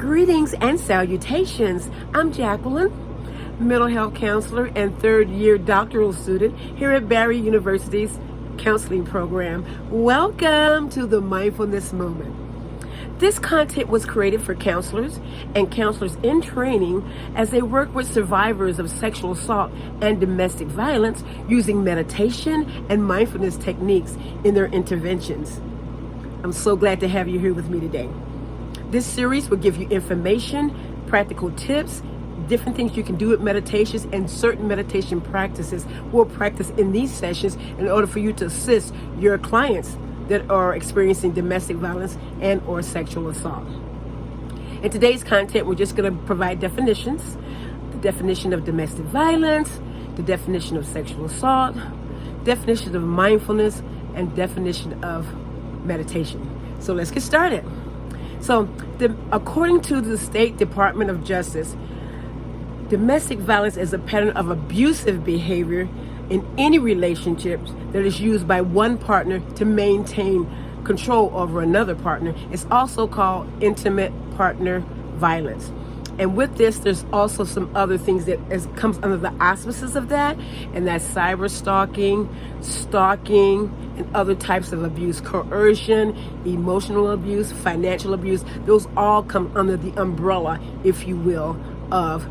Greetings and salutations. I'm Jacqueline, mental health counselor and third-year doctoral student here at Barry University's counseling program. Welcome to the Mindfulness Moment. This content was created for counselors and counselors in training as they work with survivors of sexual assault and domestic violence using meditation and mindfulness techniques in their interventions. I'm so glad to have you here with me today. This series will give you information, practical tips, different things you can do with meditations, and certain meditation practices we'll practice in these sessions in order for you to assist your clients that are experiencing domestic violence and or sexual assault. In today's content, we're just going to provide definitions: the definition of domestic violence, the definition of sexual assault, definition of mindfulness, and definition of meditation. So let's get started. So, according to the State Department of Justice, domestic violence is a pattern of abusive behavior in any relationship that is used by one partner to maintain control over another partner. It's also called intimate partner violence. And with this, there's also some other things that comes under the auspices of that, and that's cyber stalking, and other types of abuse, coercion, emotional abuse, financial abuse. Those all come under the umbrella, if you will, of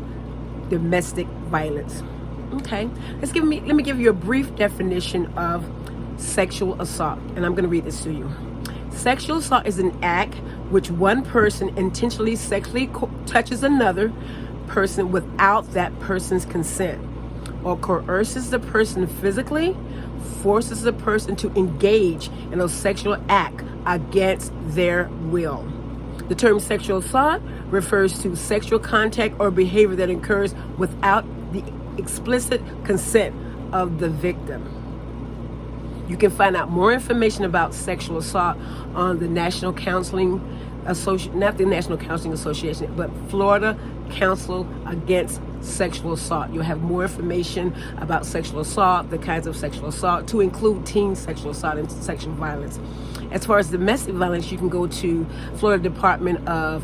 domestic violence. Okay, let me give you a brief definition of sexual assault, and I'm going to read this to you. Sexual assault is an act which one person intentionally sexually touches another person without that person's consent, or coerces the person physically, forces the person to engage in a sexual act against their will. The term sexual assault refers to sexual contact or behavior that occurs without the explicit consent of the victim. You can find out more information about sexual assault on the National Counseling Association, not the National Counseling Association, but Florida Council Against Sexual Assault. You'll have more information about sexual assault, the kinds of sexual assault, to include teen sexual assault and sexual violence. As far as domestic violence, you can go to Florida Department of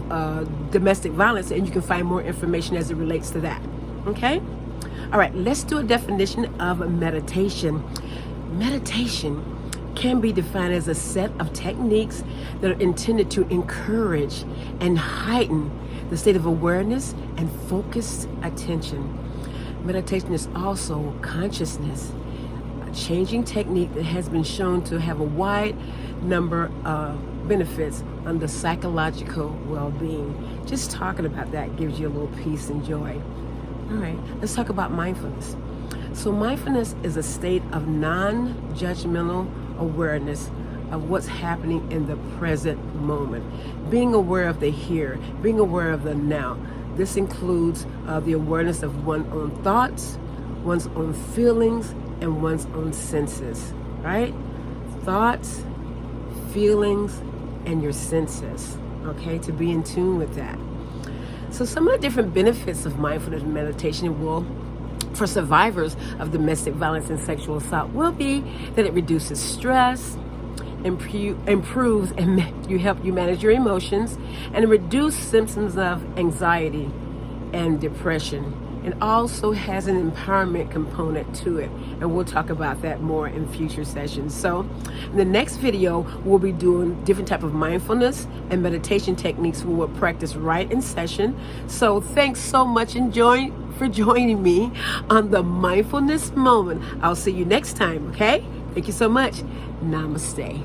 Domestic Violence, and you can find more information as it relates to that. Okay? All right, let's do a definition of meditation. Meditation can be defined as a set of techniques that are intended to encourage and heighten the state of awareness and focused attention. Meditation is also consciousness, a changing technique that has been shown to have a wide number of benefits on the psychological well-being. Just talking about that gives you a little peace and joy. All right, let's talk about mindfulness. So mindfulness is a state of non-judgmental awareness of what's happening in the present moment. Being aware of the here, being aware of the now. This includes the awareness of one's own thoughts, one's own feelings, and one's own senses, right? Thoughts, feelings, and your senses, okay? To be in tune with that. So some of the different benefits of mindfulness and meditation for survivors of domestic violence and sexual assault will be that it reduces stress, improves and help you manage your emotions, and reduce symptoms of anxiety and depression. It also has an empowerment component to it, and we'll talk about that more in future sessions. So in the next video, we'll be doing different type of mindfulness and meditation techniques we will practice right in session. So thanks so much for joining me on the Mindfulness Moment. I'll see you next time, okay? Thank you so much. Namaste.